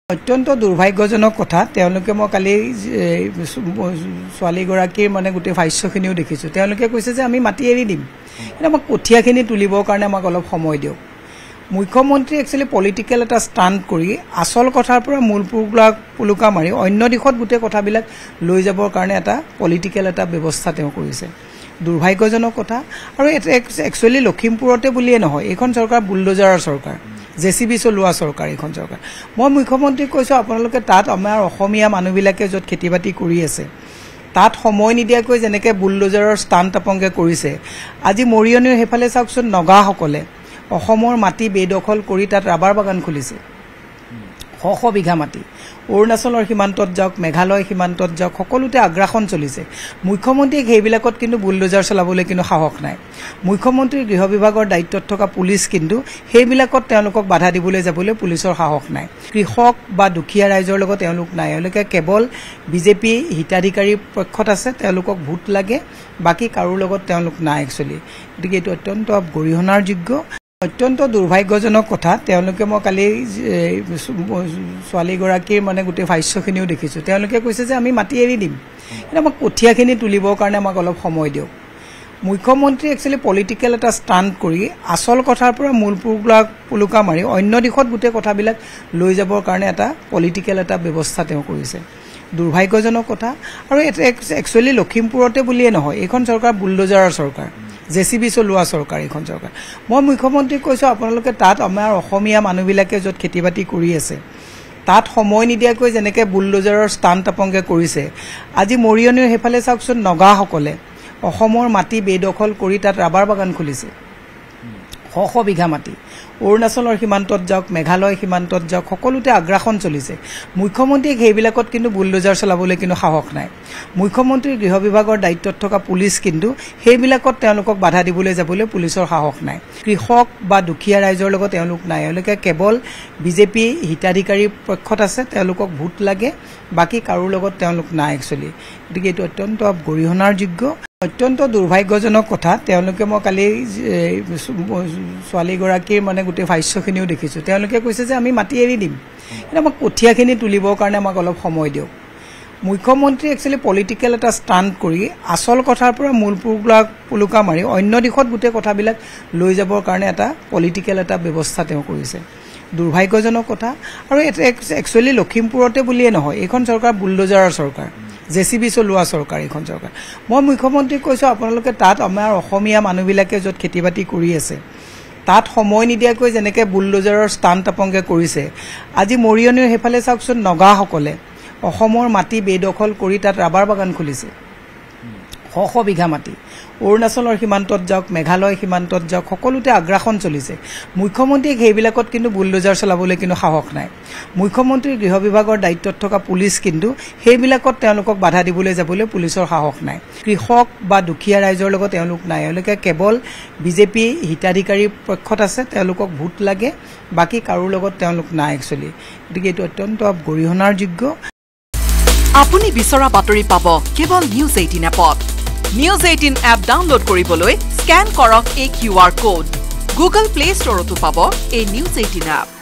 অত্যন্ত দুৰ্ভাগ্যজনক কথা তেওঁলোকে মই কালি ছোৱালীগৰাকীৰ মানে গোটেই ভাষ্যখিনিও দেখিছোঁ তেওঁলোকে কৈছে যে আমি মাটি এৰি দিম কিন্তু আমাক কঠিয়াখিনি তুলিবৰ কাৰণে আমাক অলপ সময় দিয়ক মুখ্যমন্ত্ৰী একচুৱেলি পলিটিকেল এটা ষ্টাণ্ট কৰি আচল কথাৰ পৰা মূল পুলুকা মাৰি অন্য দিশত গোটেই কথাবিলাক লৈ যাবৰ কাৰণে এটা পলিটিকেল এটা ব্যৱস্থা তেওঁ কৰিছে দুৰ্ভাগ্যজনক কথা আৰু একচুৱেলি লখিমপুৰতে বুলিয়ে নহয় এইখন চৰকাৰ বুলডোজাৰৰ চৰকাৰ জেচিবি চলোৱা চৰকাৰ এইখন চৰকাৰ মই মুখ্যমন্ত্ৰীক কৈছোঁ আপোনালোকে তাত আমাৰ অসমীয়া মানুহবিলাকে য'ত খেতি বাতি কৰি আছে তাত সময় নিদিয়াকৈ যেনেকৈ বুলডোজাৰৰ ষ্টাণ্ট আপোনালোকে কৰিছে আজি মৰিয়নিৰ সেইফালে চাওকচোন নগাসকলে অসমৰ মাটি বেদখল কৰি তাত ৰাবাৰ বাগান খুলিছে শ বিঘা মাটি অৰুণাচলৰ সীমান্তত যাওক মেঘালয় সীমান্তত যাওক সকলোতে আগ্ৰাসন চলিছে মুখ্যমন্ত্ৰীক সেইবিলাকত কিন্তু বুলডোজাৰ চলাবলৈ কিন্তু সাহস নাই মুখ্যমন্ত্ৰীৰ গৃহ বিভাগৰ দায়িত্বত থকা পুলিচ কিন্তু সেইবিলাকত তেওঁলোকক বাধা দিবলৈ যাবলৈ পুলিচৰ সাহস নাই কৃষক বা দুখীয়া ৰাইজৰ লগত তেওঁলোক নাই তেওঁলোকে কেৱল বিজেপি হিতাধিকাৰীৰ পক্ষত আছে তেওঁলোকক ভোট লাগে বাকী কাৰো লগত তেওঁলোক নাই একচুৱেলি গতিকে এইটো অত্যন্ত গৰিহণাৰ যোগ্য অত্যন্ত দুৰ্ভাগ্যজনক কথা তেওঁলোকে মই কালি ছোৱালীগৰাকীৰ মানে গোটেই ভাষ্যখিনিও দেখিছোঁ তেওঁলোকে কৈছে যে আমি মাটি এৰি দিম কিন্তু আমাক কঠিয়াখিনি তুলিবৰ কাৰণে আমাক অলপ সময় দিয়ক মুখ্যমন্ত্ৰী একচুৱেলি পলিটিকেল এটা ষ্টাণ্ট কৰি আচল কথাৰ পৰা মূল পুলুকা মাৰি অন্য দিশত গোটেই কথাবিলাক লৈ যাবৰ কাৰণে এটা পলিটিকেল এটা ব্যৱস্থা তেওঁ কৰিছে দুৰ্ভাগ্যজনক কথা আৰু একচুৱেলি লখিমপুৰতে বুলিয়ে নহয় এইখন চৰকাৰ বুলডোজাৰৰ চৰকাৰ জেচিবি চলোৱা চৰকাৰ এইখন চৰকাৰ মই মুখ্যমন্ত্ৰীক কৈছোঁ আপোনালোকে তাত আমাৰ অসমীয়া মানুহবিলাকে য'ত খেতি বাতি কৰি আছে তাত সময় নিদিয়াকৈ যেনেকৈ বুলডোজাৰৰ ষ্টাণ্ট আপোনালোকে কৰিছে আজি মৰিয়নিৰ সেইফালে চাওকচোন নগাসকলে অসমৰ মাটি বেদখল কৰি তাত ৰাবাৰ বাগান খুলিছে শ বিঘা মাটি অৰুণাচলৰ সীমান্তত যাওক মেঘালয় সীমান্তত যাওক সকলোতে আগ্ৰাসন চলিছে মুখ্যমন্ত্ৰীক সেইবিলাকত কিন্তু বুলডোজাৰ চলাবলৈ কিন্তু সাহস নাই মুখ্যমন্ত্ৰীৰ গৃহ বিভাগৰ দায়িত্বত থকা পুলিচ কিন্তু সেইবিলাকত তেওঁলোকক বাধা দিবলৈ যাবলৈ পুলিচৰ সাহস নাই কৃষক বা দুখীয়া ৰাইজৰ লগত তেওঁলোক নাই তেওঁলোকে কেৱল বিজেপি হিতাধিকাৰীৰ পক্ষত আছে তেওঁলোকক ভোট লাগে বাকী কাৰো লগত তেওঁলোক নাই একচুৱেলি গতিকে এইটো অত্যন্ত গৰিহণাৰ যোগ্য অত্যন্ত দুৰ্ভাগ্যজনক কথা তেওঁলোকে মই কালি ছোৱালীগৰাকীৰ মানে গোটেই ভাষ্যখিনিও দেখিছোঁ তেওঁলোকে কৈছে যে আমি মাটি এৰি দিম কিন্তু আমাক কঠিয়াখিনি তুলিবৰ কাৰণে আমাক অলপ সময় দিয়ক মুখ্যমন্ত্ৰী একচুৱেলি পলিটিকেল এটা ষ্টাণ্ট কৰি আচল কথাৰ পৰা মূল পুলুকা মাৰি অন্য দিশত গোটেই কথাবিলাক লৈ যাবৰ কাৰণে এটা পলিটিকেল এটা ব্যৱস্থা তেওঁ কৰিছে দুৰ্ভাগ্যজনক কথা আৰু একচুৱেলি লখিমপুৰতে বুলিয়ে নহয় এইখন চৰকাৰ বুলডোজাৰৰ চৰকাৰ জেচিবি চলোৱা চৰকাৰ এইখন চৰকাৰ মই মুখ্যমন্ত্ৰীক কৈছোঁ আপোনালোকে তাত আমাৰ অসমীয়া মানুহবিলাকে য'ত খেতি বাতি কৰি আছে তাত সময় নিদিয়াকৈ যেনেকৈ বুলডোজাৰৰ ষ্টাণ্ট আপোনালোকে কৰিছে আজি মৰিয়নিৰ সেইফালে চাওকচোন নগাসকলে অসমৰ মাটি বেদখল কৰি তাত ৰাবাৰ বাগান খুলিছে শ বিঘা মাটি অৰুণাচলৰ সীমান্তত যাওক মেঘালয় সীমান্তত যাওক সকলোতে আগ্ৰাসন চলিছে মুখ্যমন্ত্ৰীক সেইবিলাকত কিন্তু বুলডোজাৰ চলাবলৈ কিন্তু সাহস নাই মুখ্যমন্ত্ৰীৰ গৃহ বিভাগৰ দায়িত্বত থকা পুলিচ কিন্তু সেইবিলাকত তেওঁলোকক বাধা দিবলৈ যাবলৈ পুলিচৰ সাহস নাই কৃষক বা দুখীয়া ৰাইজৰ লগত তেওঁলোক নাই তেওঁলোকে কেৱল বিজেপি হিতাধিকাৰীৰ পক্ষত আছে তেওঁলোকক ভোট লাগে বাকী কাৰো লগত তেওঁলোক নাই একচুৱেলি গতিকে এইটো অত্যন্ত গৰিহণাৰ যোগ্য আপুনি বিচৰা বাতৰি পাব কেৱল নিউজ 18 এপত নিউজ 18 এপ ডাউনলোড কৰিবলৈ স্ক্যান কৰক এই QR কোড গুগল প্লে ষ্টৰতো পাব এই নিউজ 18 এপ